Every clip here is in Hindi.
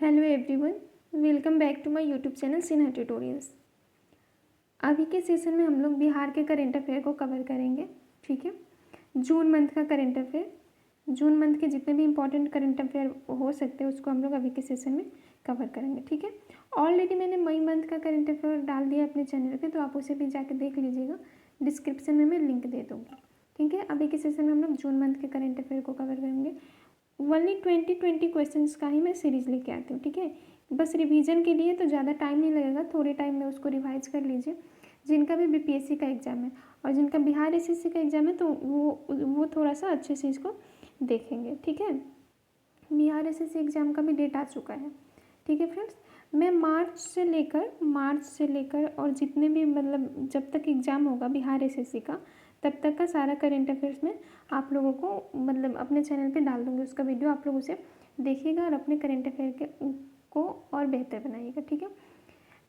Hello everyone, welcome back to my YouTube channel Sinha tutorials. अभी के सेशन में हम लोग बिहार के करेंट अफेयर को कवर करेंगे। ठीक है, जून मंथ का करेंट अफेयर, जून मंथ के जितने भी इंपॉर्टेंट करेंट अफेयर हो सकते हैं उसको हम लोग अभी के सेशन में कवर करेंगे। ठीक है, ऑलरेडी मैंने मई मंथ का करेंट अफेयर डाल दिया अपने चैनल पर, तो आप उसे भी जाके देख लीजिएगा। डिस्क्रिप्शन में मैं लिंक दे दूँगी। ठीक है, अभी के सेशन में हम लोग जून मंथ के करेंट अफेयर को कवर करेंगे। ओनली 20 क्वेश्चंस का ही मैं सीरीज़ लेके आती हूँ। ठीक है, बस रिवीजन के लिए तो ज़्यादा टाइम नहीं लगेगा, थोड़े टाइम में उसको रिवाइज कर लीजिए। जिनका भी बीपीएससी का एग्ज़ाम है और जिनका बिहार एसएससी का एग्ज़ाम है तो वो थोड़ा सा अच्छे से इसको देखेंगे। ठीक है, बिहार एसएससी एग्ज़ाम का भी डेट आ चुका है। ठीक है फ्रेंड्स, मैं मार्च से लेकर और जितने भी मतलब जब तक एग्ज़ाम होगा बिहार एसएससी का तब तक का सारा करेंट अफेयर्स में आप लोगों को मतलब अपने चैनल पे डाल दूँगी उसका वीडियो। आप लोग उसे देखिएगा और अपने करेंट अफेयर को और बेहतर बनाइएगा। ठीक है,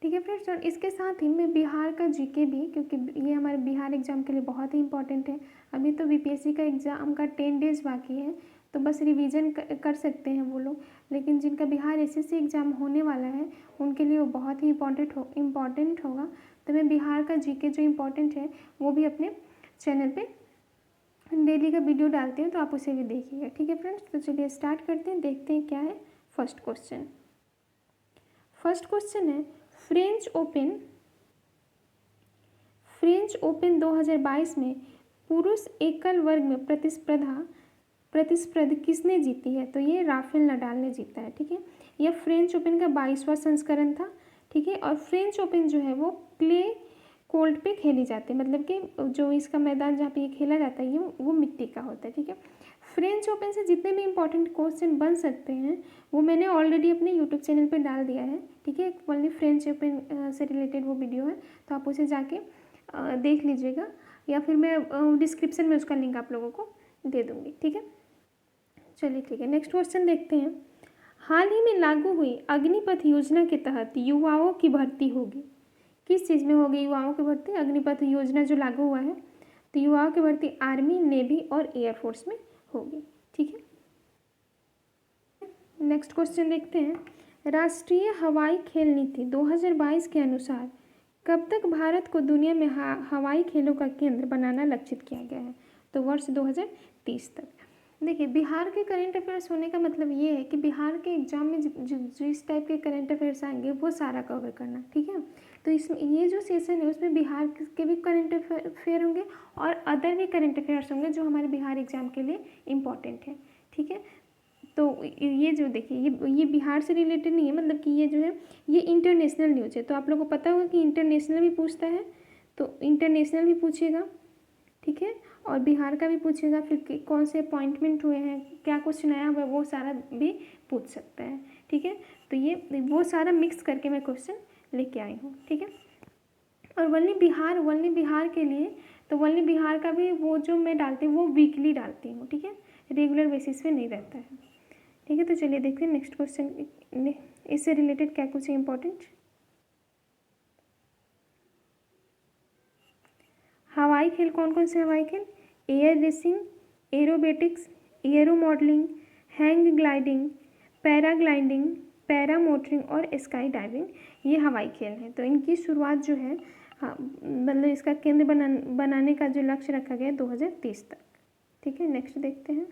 ठीक है फ्रेंड्स, और इसके साथ ही मैं बिहार का जीके भी, क्योंकि ये हमारे बिहार एग्ज़ाम के लिए बहुत ही इंपॉर्टेंट है। अभी तो बीपीएससी का एग्ज़ाम का 10 डेज़ बाकी है, तो बस रिवीजन कर सकते हैं वो लोग, लेकिन जिनका बिहार एसएससी एग्ज़ाम होने वाला है उनके लिए वो बहुत ही इम्पॉर्टेंट होगा। तो मैं बिहार का जीके जो इम्पॉर्टेंट है वो भी अपने चैनल पे डेली का वीडियो डालते हैं, तो आप उसे भी देखिएगा। ठीक है फ्रेंड्स, तो चलिए स्टार्ट करते हैं, देखते हैं क्या है। फर्स्ट क्वेश्चन है फ्रेंच ओपन 2022 में पुरुष एकल वर्ग में प्रतिस्पर्धा किसने जीती है? तो ये राफेल नडाल ने जीता है। ठीक है, यह फ्रेंच ओपन का 22वां संस्करण था। ठीक है, और फ्रेंच ओपन जो है वो क्ले कोर्ट पे खेली जाती है, मतलब कि जो इसका मैदान जहाँ पे ये खेला जाता है ये वो मिट्टी का होता है। ठीक है, फ्रेंच ओपन से जितने भी इंपॉर्टेंट क्वेश्चन बन सकते हैं वो मैंने ऑलरेडी अपने यूट्यूब चैनल पे डाल दिया है। ठीक है, ओनली फ्रेंच ओपन से रिलेटेड वो वीडियो है, तो आप उसे जाके देख लीजिएगा, या फिर मैं डिस्क्रिप्शन में उसका लिंक आप लोगों को दे दूँगी। ठीक है, चलिए ठीक है, नेक्स्ट क्वेश्चन देखते हैं। हाल ही में लागू हुई अग्निपथ योजना के तहत युवाओं की भर्ती होगी। किस चीज़ में होगी युवाओं की भर्ती? अग्निपथ योजना जो लागू हुआ है, तो युवाओं की भर्ती आर्मी, नेवी और एयरफोर्स में होगी। ठीक है, नेक्स्ट क्वेश्चन देखते हैं। राष्ट्रीय हवाई खेल नीति 2022 के अनुसार कब तक भारत को दुनिया में हवाई खेलों का केंद्र बनाना लक्षित किया गया है? तो वर्ष 2030 तक। देखिए, बिहार के करेंट अफेयर्स होने का मतलब ये है कि बिहार के एग्जाम में जिस टाइप के करेंट अफेयर्स आएंगे वो सारा कवर करना। ठीक है, तो इसमें ये जो सेशन है उसमें बिहार के भी करेंट अफेयर होंगे और अदर भी करेंट अफेयर्स होंगे जो हमारे बिहार एग्जाम के लिए इम्पॉर्टेंट है। ठीक है, तो ये जो देखिए ये बिहार से रिलेटेड नहीं है, मतलब कि ये जो है ये इंटरनेशनल न्यूज़ है, तो आप लोगों को पता होगा कि इंटरनेशनल भी पूछता है, तो इंटरनेशनल भी पूछेगा। ठीक है, और बिहार का भी पूछेगा, फिर कौन से अपॉइंटमेंट हुए हैं, क्या क्वेश्चन आया हुआ है, वो सारा भी पूछ सकता है। ठीक है, तो ये वो सारा मिक्स करके मैं क्वेश्चन लेके आई हूँ। ठीक है, और वनली बिहार के लिए, तो वनली बिहार का भी वो जो मैं डालती हूँ वो वीकली डालती हूँ। ठीक है, रेगुलर बेसिस पे नहीं रहता है। ठीक है, तो चलिए देखते हैं नेक्स्ट क्वेश्चन, इससे रिलेटेड क्या कुछ है इम्पोर्टेंट। हवाई खेल कौन कौन से हवाई खेल? Air racing, aerobatics, aero modelling, hang gliding, paragliding, para motoring और स्काई डाइविंग, ये हवाई खेल हैं। तो इनकी शुरुआत जो है, हाँ मतलब इसका केंद्र बनाने का जो लक्ष्य रखा गया है 2030 तक। ठीक है, नेक्स्ट देखते हैं।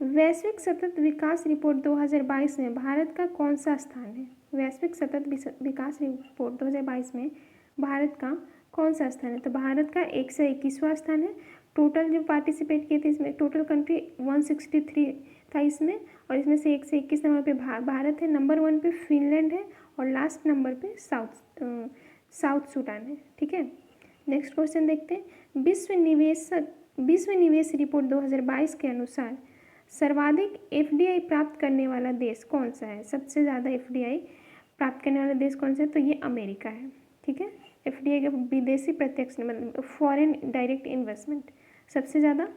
वैश्विक सतत विकास रिपोर्ट 2022 में भारत का कौन सा स्थान है? वैश्विक सतत विकास रिपोर्ट 2022 में भारत का कौन सा स्थान है? तो भारत का 121वां स्थान है। टोटल जो पार्टिसिपेट किए थे इसमें टोटल कंट्री 163 था इसमें, और इसमें से 121 नंबर पे भारत है, नंबर 1 पे फिनलैंड है और लास्ट नंबर पे साउथ सूडान है। ठीक है, नेक्स्ट क्वेश्चन देखते हैं। विश्व निवेश रिपोर्ट 2022 के अनुसार सर्वाधिक एफडीआई प्राप्त करने वाला देश कौन सा है? सबसे ज़्यादा एफडीआई प्राप्त करने वाला देश कौन सा है? तो ये अमेरिका है। ठीक है, एफडीआई का विदेशी प्रत्यक्ष मतलब फॉरेन डायरेक्ट इन्वेस्टमेंट सबसे ज़्यादा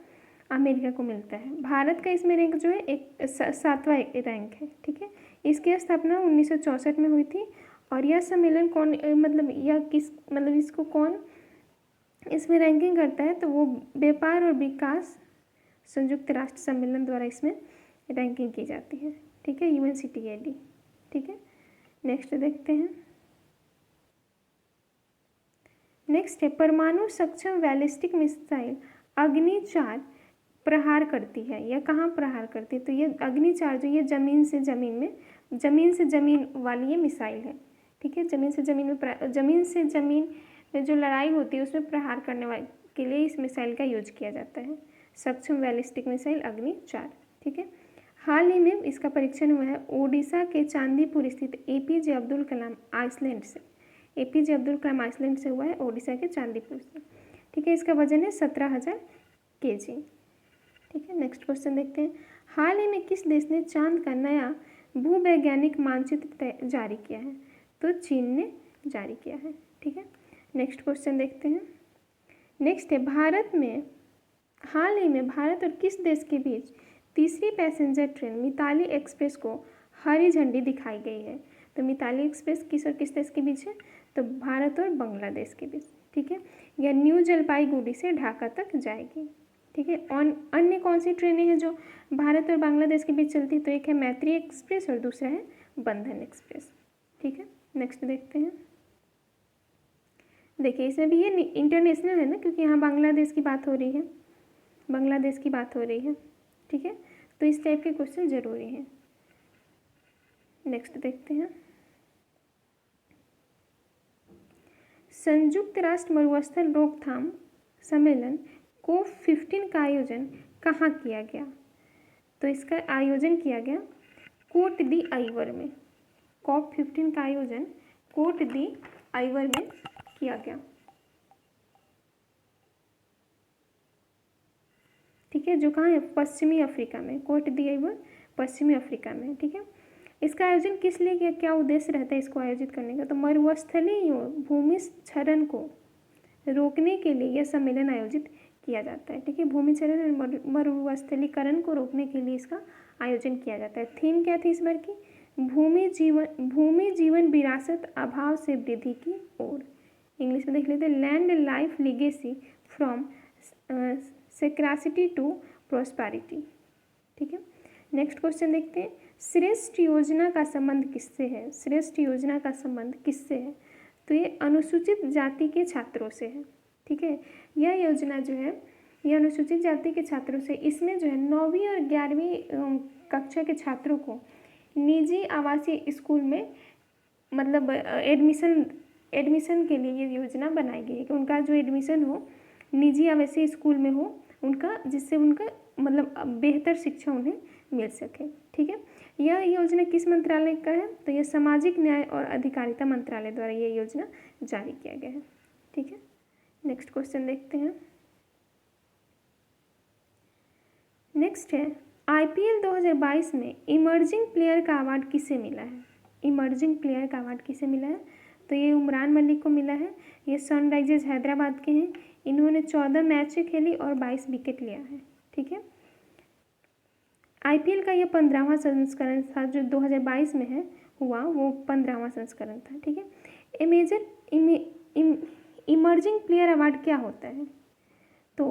अमेरिका को मिलता है। भारत का इसमें रैंक जो है 7वां रैंक है। ठीक है, इसकी स्थापना 1964 में हुई थी, और यह सम्मेलन कौन मतलब यह किस मतलब इसको कौन इसमें रैंकिंग करता है? तो वो व्यापार और विकास संयुक्त राष्ट्र सम्मेलन द्वारा इसमें रैंकिंग की जाती है, ठीक है, UNCTAD, ठीक है। नेक्स्ट देखते हैं। नेक्स्ट है परमाणु सक्षम बैलिस्टिक मिसाइल अग्नि-4 प्रहार करती है, यह कहाँ प्रहार करती है? तो ये अग्नि-4 जो ये ज़मीन से ज़मीन वाली ये मिसाइल है, ठीक है। ज़मीन से ज़मीन में जो लड़ाई होती है उसमें प्रहार करने वाले के लिए इस मिसाइल का यूज किया जाता है, सक्षम बैलिस्टिक मिसाइल अग्नि-4, ठीक है। हाल ही में इसका परीक्षण हुआ है ओडिशा के चांदीपुर स्थित APJ अब्दुल कलाम आइसलैंड से। APJ अब्दुल कलाम आइसलैंड से हुआ है, ओडिशा के चांदीपुर से, ठीक है। इसका वजन है 17,000 kg, ठीक है। नेक्स्ट क्वेश्चन देखते हैं। हाल ही में किस देश ने चांद का नया भूवैज्ञानिक मानचित्र जारी किया है? तो चीन ने जारी किया है, ठीक है। नेक्स्ट क्वेश्चन देखते हैं। नेक्स्ट है हाल ही में भारत और किस देश के बीच तीसरी पैसेंजर ट्रेन मिताली एक्सप्रेस को हरी झंडी दिखाई गई है? तो मिताली एक्सप्रेस किस और किस देश के बीच है? तो भारत और बांग्लादेश के बीच, ठीक है। यह न्यू जलपाईगुड़ी से ढाका तक जाएगी, ठीक है। अन्य कौन सी ट्रेनें हैं जो भारत और बांग्लादेश के बीच चलती है? तो एक है मैत्री एक्सप्रेस और दूसरा है बंधन एक्सप्रेस, ठीक है। नेक्स्ट देखते हैं। देखिए इसमें भी ये इंटरनेशनल है ना, क्योंकि यहाँ बांग्लादेश की बात हो रही है, ठीक है। तो इस टाइप के क्वेश्चन जरूरी हैं। नेक्स्ट देखते हैं। संयुक्त राष्ट्र मरुस्थल रोकथाम सम्मेलन COP15 का आयोजन कहाँ किया गया? तो इसका आयोजन किया गया कोट दी आइवर में। COP15 का आयोजन कोट दी आइवर में किया गया, ठीक है। जो कहाँ है? पश्चिमी अफ्रीका में। कोट दी आइवर पश्चिमी अफ्रीका में, ठीक है। इसका आयोजन किस लिए किया? क्या उद्देश्य रहता है इसको आयोजित करने का? तो मरुस्थलीय भूमिक्षरण को रोकने के लिए यह सम्मेलन आयोजित किया जाता है, ठीक है। भूमिक्षरण और मरुस्थलीकरण को रोकने के लिए इसका आयोजन किया जाता है। थीम क्या थी इस बार की? भूमि जीवन विरासत अभाव से वृद्धि की ओर। इंग्लिश में देख लेते हैं, land life legacy from scarcity to prosperity, ठीक है। नेक्स्ट क्वेश्चन देखते हैं। श्रेष्ठ योजना का संबंध किससे है? श्रेष्ठ योजना का संबंध किससे है? तो ये अनुसूचित जाति के छात्रों से है, ठीक है। यह योजना जो है ये अनुसूचित जाति के छात्रों से, इसमें जो है 9वीं और 11वीं कक्षा के छात्रों को निजी आवासीय स्कूल में मतलब एडमिशन के लिए ये योजना बनाई गई है कि उनका जो एडमिशन हो निजी आवासीय स्कूल में हो उनका, जिससे उनका मतलब बेहतर शिक्षा उन्हें मिल सके, ठीक है। यह योजना किस मंत्रालय का है? तो यह सामाजिक न्याय और अधिकारिता मंत्रालय द्वारा यह योजना जारी किया गया है, ठीक है। नेक्स्ट क्वेश्चन देखते हैं। नेक्स्ट है IPL 2022 में इमर्जिंग प्लेयर का अवार्ड किसे मिला है? इमर्जिंग प्लेयर का अवार्ड किसे मिला है? तो ये उमरान मलिक को मिला है। ये सनराइजर्स हैदराबाद के हैं। इन्होंने 14 मैचें खेली और 22 विकेट लिया है, ठीक है। IPL का ये 15वां संस्करण था जो 2022 में है हुआ, वो 15वां संस्करण था, ठीक है। इमर्जिंग प्लेयर अवार्ड क्या होता है? तो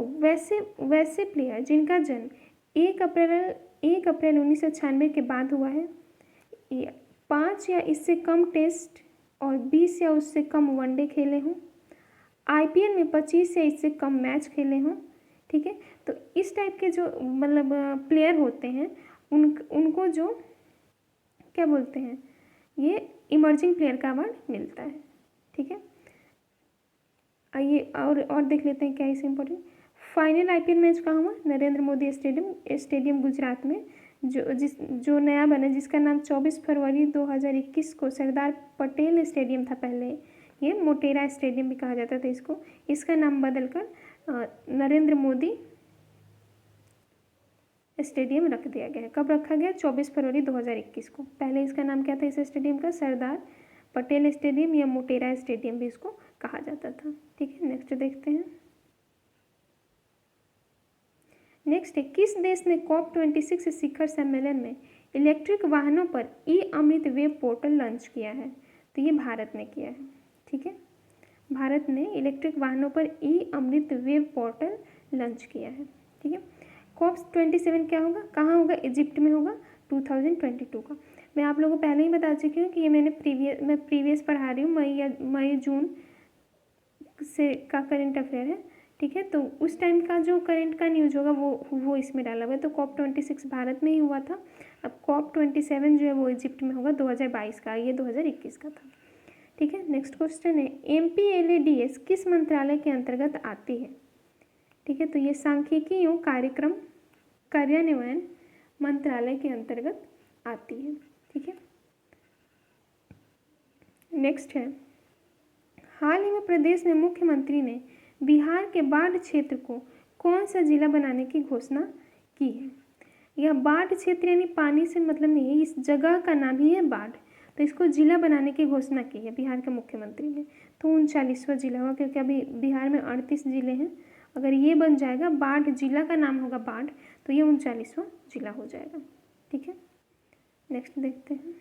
वैसे प्लेयर जिनका जन्म 1 अप्रैल 1996 के बाद हुआ है, 5 या इससे कम टेस्ट और 20 या उससे कम वनडे खेले हों, IPL में 25 या इससे कम मैच खेले हों, ठीक है। तो इस टाइप के जो मतलब प्लेयर होते हैं उनको जो क्या बोलते हैं, ये इमर्जिंग प्लेयर का अवार्ड मिलता है, ठीक है। आइए और देख लेते हैं क्या इसे इम्पोर्टेंट। फाइनल IPL मैच कहाँ हुआ? नरेंद्र मोदी स्टेडियम गुजरात में, जो नया बना, जिसका नाम 24 फरवरी 2021 को सरदार पटेल स्टेडियम था। पहले ये मोटेरा स्टेडियम भी कहा जाता था इसको, इसका नाम बदलकर नरेंद्र मोदी स्टेडियम रख दिया गया है। कब रखा गया? 24 फरवरी 2021 को। पहले इसका नाम क्या था इस स्टेडियम का? सरदार पटेल स्टेडियम या मोटेरा स्टेडियम भी इसको कहा जाता था, ठीक है। नेक्स्ट देखते हैं। नेक्स्ट है किस देश ने COP26 शिखर सम्मेलन में इलेक्ट्रिक वाहनों पर अमृत वेब पोर्टल लॉन्च किया है? तो ये भारत ने किया है, ठीक है। भारत ने इलेक्ट्रिक वाहनों पर अमृत वेब पोर्टल लॉन्च किया है, ठीक है। COP27 क्या होगा, कहाँ होगा, इजिप्ट में होगा 2022 का। मैं आप लोगों को पहले ही बता चुकी हूँ कि ये मैं प्रीवियस पढ़ा रही हूँ, मई जून से का करंट अफेयर है, ठीक है। तो उस टाइम का जो करंट का न्यूज़ होगा वो इसमें डाला हुआ है। तो COP26 भारत में ही हुआ था। अब COP27 जो है वो इजिप्ट में होगा 2022 का, ये 2021 का था, ठीक है। नेक्स्ट क्वेश्चन है MPLADS किस मंत्रालय के अंतर्गत आती है, ठीक है। तो ये सांख्यिकी एवं कार्यक्रम कार्यान्वयन मंत्रालय के अंतर्गत आती है, ठीक है। नेक्स्ट है, हाल ही में प्रदेश में मुख्यमंत्री ने बिहार के बाढ़ क्षेत्र को कौन सा जिला बनाने की घोषणा की है। यह बाढ़ क्षेत्र यानी पानी से मतलब नहीं है, इस जगह का नाम ही है बाढ़, तो इसको जिला बनाने की घोषणा की है बिहार के मुख्यमंत्री ने। तो 39वां जिला होगा, क्योंकि अभी बिहार में 38 जिले हैं। अगर ये बन जाएगा, बाढ़ जिला का नाम होगा बाढ़, तो ये 39वां जिला हो जाएगा, ठीक है। नेक्स्ट देखते हैं।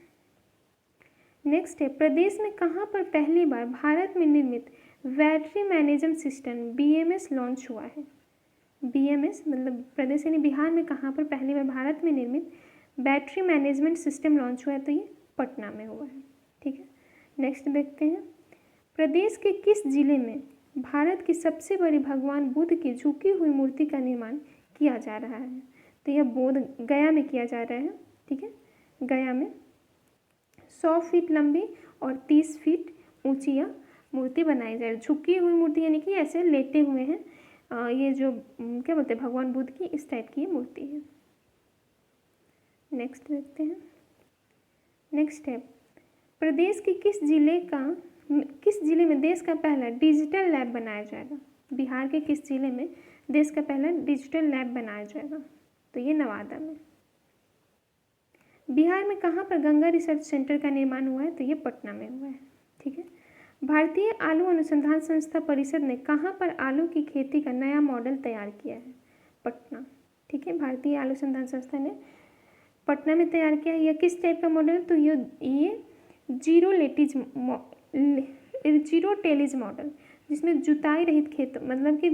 नेक्स्ट है, प्रदेश में कहाँ पर पहली बार भारत में निर्मित battery management system BMS launch हुआ है। BMS मतलब प्रदेश यानी बिहार में कहाँ पर पहली बार भारत में निर्मित बैटरी मैनेजमेंट सिस्टम लॉन्च हुआ है, तो ये पटना में हुआ है, ठीक है। नेक्स्ट देखते हैं, प्रदेश के किस जिले में भारत की सबसे बड़ी भगवान बुद्ध की झुकी हुई मूर्ति का निर्माण किया जा रहा है। तो यह बोध गया में किया जा रहा है, ठीक है। गया में 100 फीट लंबी और 30 फीट ऊंची यह मूर्ति बनाई जाए। झुकी हुई मूर्ति यानी कि ऐसे लेटे हुए हैं, ये जो क्या बोलते हैं भगवान बुद्ध की, इस टाइप की ये मूर्ति है। नेक्स्ट देखते हैं। नेक्स्ट है, प्रदेश के किस जिले में देश का पहला डिजिटल लैब बनाया जाएगा। बिहार के किस जिले में देश का पहला डिजिटल लैब बनाया जाएगा, तो ये नवादा में। बिहार में कहाँ पर गंगा रिसर्च सेंटर का निर्माण हुआ है, तो ये पटना में हुआ है, ठीक है। भारतीय आलू अनुसंधान संस्था परिषद ने कहाँ पर आलू की खेती का नया मॉडल तैयार किया है, पटना, ठीक है। भारतीय आलू अनुसंधान संस्था ने पटना में तैयार किया है। यह किस टाइप का मॉडल है, तो ये जीरो टेलिज मॉडल, जिसमें जुताई रहित खेत, मतलब कि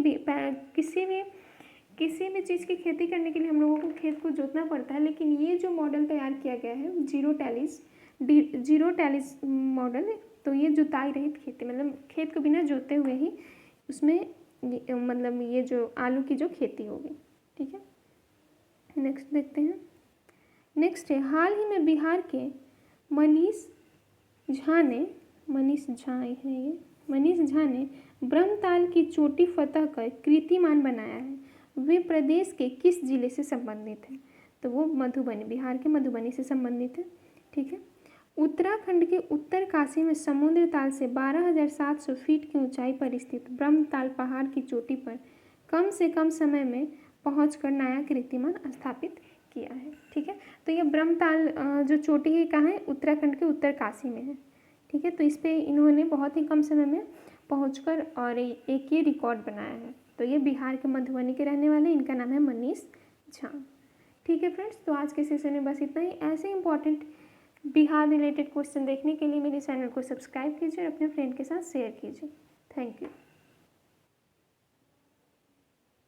किसी भी चीज़ की खेती करने के लिए हम लोगों को खेत को जोतना पड़ता है, लेकिन ये जो मॉडल तैयार किया गया है जीरो टैलिस मॉडल, तो ये जुताई रहित खेती, मतलब खेत को बिना जोते हुए ही उसमें मतलब ये जो आलू की जो खेती होगी, ठीक है। नेक्स्ट देखते हैं। नेक्स्ट है, हाल ही में बिहार के मनीष झा ने ब्रह्मताल की चोटी फतह कर कीर्तिमान बनाया है। वे प्रदेश के किस जिले से संबंधित हैं, तो वो मधुबनी, बिहार के मधुबनी से संबंधित है, ठीक है। उत्तराखंड के उत्तरकाशी में समुद्र ताल से 12,700 फीट की ऊंचाई पर स्थित ब्रह्मताल पहाड़ की चोटी पर कम से कम समय में पहुंचकर नया कीर्तिमान स्थापित किया है, ठीक है। तो ये ब्रह्मताल जो चोटी है कहाँ है, उत्तराखंड के उत्तरकाशी में है, ठीक है। तो इस पर इन्होंने बहुत ही कम समय में पहुंचकर और एक ये रिकॉर्ड बनाया है। तो ये बिहार के मधुबनी के रहने वाले, इनका नाम है मनीष झा, ठीक है फ्रेंड्स। तो आज के सेशन में बस इतना ही। ऐसे इंपॉर्टेंट बिहार रिलेटेड क्वेश्चन देखने के लिए मेरे चैनल को सब्सक्राइब कीजिए और अपने फ्रेंड के साथ शेयर कीजिए। Thank you.